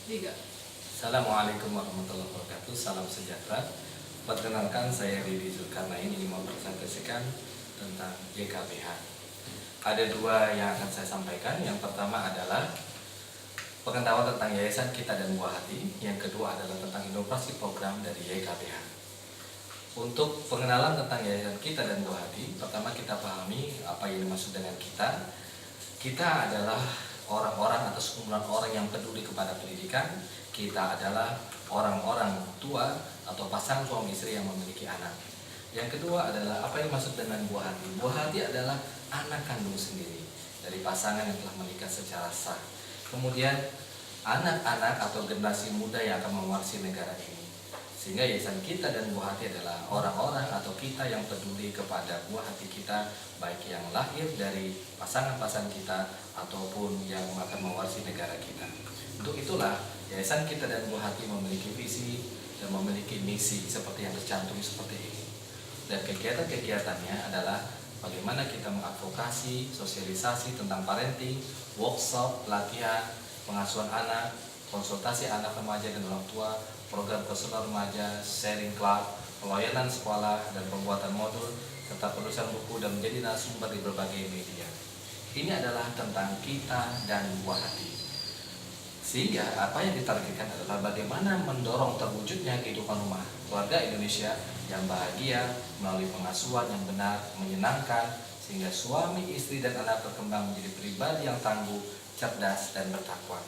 Tiga. Assalamualaikum warahmatullahi wabarakatuh. Salam sejahtera. Perkenalkan, saya Didi Zulkarnain. Ini mau presentasikan tentang YKBH. Ada dua yang akan saya sampaikan. Yang pertama adalah pengetahuan tentang Yayasan Kita dan Buah Hati. Yang kedua adalah tentang inovasi program dari YKBH. Untuk pengenalan tentang Yayasan Kita dan Buah Hati, pertama kita pahami apa yang dimaksud dengan kita. Kita adalah orang-orang atau sekumpulan orang yang peduli kepada pendidikan. Kita adalah orang-orang tua atau pasangan suami istri yang memiliki anak. Yang kedua adalah apa yang dimaksud dengan buah hati. Buah hati adalah anak kandung sendiri dari pasangan yang telah menikah secara sah. Kemudian anak-anak atau generasi muda yang akan mewarisi negara ini. Sehingga Yayasan Kita dan Buah Hati adalah orang-orang atau kita yang peduli kepada buah hati kita, baik yang lahir dari pasangan-pasangan kita ataupun yang akan mewarisi negara kita. Untuk itulah Yayasan Kita dan Buah Hati memiliki visi dan memiliki misi seperti yang tercantum seperti ini. Dan kegiatan-kegiatannya adalah bagaimana kita mengadvokasi, sosialisasi tentang parenting, workshop, pelatihan, pengasuhan anak, konsultasi anak remaja dan orang tua, program personal remaja, sharing club, pelayanan sekolah, dan pembuatan modul, serta penulisan buku dan menjadi narasumber di berbagai media. Ini adalah tentang kita dan buah hati. Sehingga apa yang ditargetkan adalah bagaimana mendorong terwujudnya kehidupan rumah keluarga Indonesia yang bahagia melalui pengasuhan yang benar, menyenangkan, sehingga suami, istri, dan anak berkembang menjadi pribadi yang tangguh, cerdas, dan bertakwa.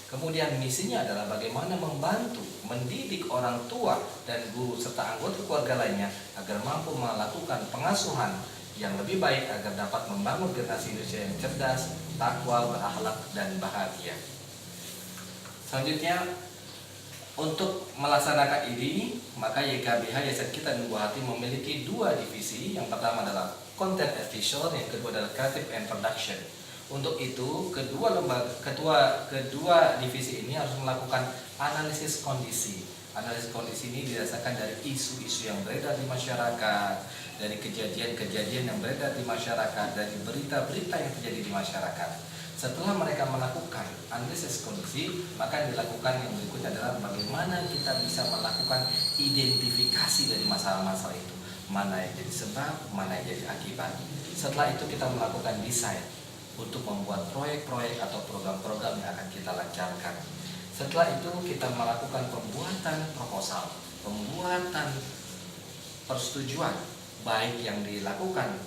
Kemudian misinya adalah bagaimana membantu, mendidik orang tua dan guru serta anggota keluarga lainnya agar mampu melakukan pengasuhan yang lebih baik agar dapat membangun generasi Indonesia yang cerdas, takwa, berakhlak, dan bahagia. Selanjutnya, untuk melaksanakan ini, maka YKBH Yayasan Kita dan Buah Hati memiliki dua divisi. Yang pertama adalah Content and Visual, yang kedua adalah Creative and Production. Untuk itu, kedua divisi ini harus melakukan analisis kondisi. Analisis kondisi ini didasarkan dari isu-isu yang beredar di masyarakat, dari kejadian-kejadian yang beredar di masyarakat, dari berita-berita yang terjadi di masyarakat. Setelah mereka melakukan analisis kondisi, maka yang dilakukan yang berikutnya adalah bagaimana kita bisa melakukan identifikasi dari masalah-masalah itu. Mana yang jadi sebab, mana yang jadi akibat. Setelah itu kita melakukan desain untuk membuat proyek-proyek atau program-program yang akan kita lancarkan. Setelah itu kita melakukan pembuatan proposal, pembuatan persetujuan, baik yang dilakukan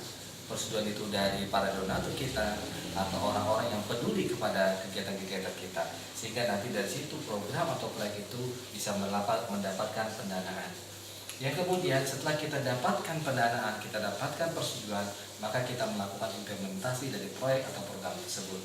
persetujuan itu dari para donatur kita atau orang-orang yang peduli kepada kegiatan-kegiatan kita, sehingga nanti dari situ program atau proyek itu bisa mendapatkan pendanaan. Yang kemudian setelah kita dapatkan pendanaan, kita dapatkan persetujuan, maka kita melakukan implementasi dari proyek atau program tersebut.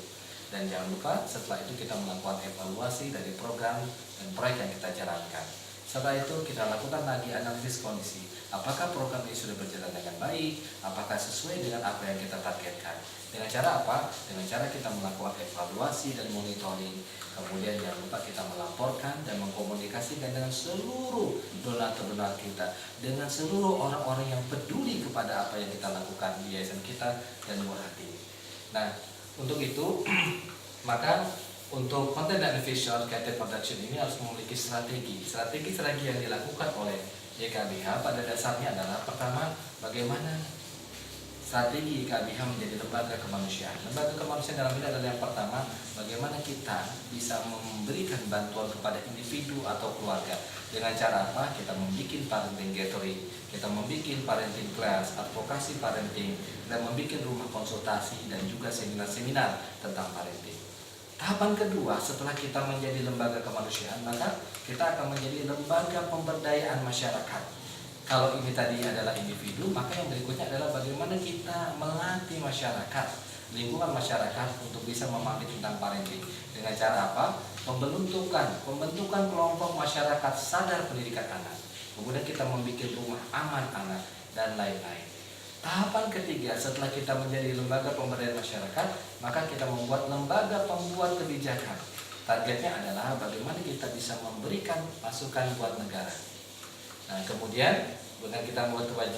Dan jangan lupa setelah itu kita melakukan evaluasi dari program dan proyek yang kita jalankan. Setelah itu kita lakukan lagi analisis kondisi. Apakah program ini sudah berjalan dengan baik? Apakah sesuai dengan apa yang kita targetkan? Dengan cara apa? Dengan cara kita melakukan evaluasi dan monitoring. Kemudian jangan lupa kita melaporkan dan mengkomunikasikan dengan seluruh donatur-donatur kita, dengan seluruh orang-orang yang peduli kepada apa yang kita lakukan di Yayasan Kita dan Buah Hati. Nah, untuk itu maka untuk Content and Visual Creative Production ini harus memiliki strategi yang dilakukan oleh YKBH pada dasarnya adalah pertama, bagaimana strategi YKBH menjadi lembaga kemanusiaan. Lembaga kemanusiaan dalam ini adalah yang pertama, bagaimana kita bisa memberikan bantuan kepada individu atau keluarga. Dengan cara apa? Kita membuat parenting gathering, kita membuat parenting class, advokasi parenting, dan membuat rumah konsultasi dan juga seminar-seminar tentang parenting. Tahapan kedua, setelah kita menjadi lembaga kemanusiaan, maka kita akan menjadi lembaga pemberdayaan masyarakat. Kalau ini tadi adalah individu, maka yang berikutnya adalah bagaimana kita melatih masyarakat, lingkungan masyarakat untuk bisa memahami tentang parenting. Dengan cara apa? Pembentukan kelompok masyarakat sadar pendidikan anak. Kemudian kita membuat rumah aman anak dan lain-lain. Tahapan ketiga, setelah kita menjadi lembaga pemberdayaan masyarakat, maka kita membuat lembaga pembuat kebijakan. Targetnya adalah bagaimana kita bisa memberikan masukan buat negara. Nah, kemudian dengan kita membuat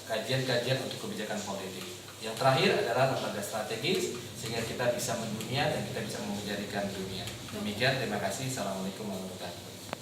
kajian-kajian untuk kebijakan politik. Yang terakhir adalah lembaga strategis, sehingga kita bisa mendunia dan kita bisa menjadikan dunia. Demikian, terima kasih. Assalamualaikum warahmatullahi wabarakatuh.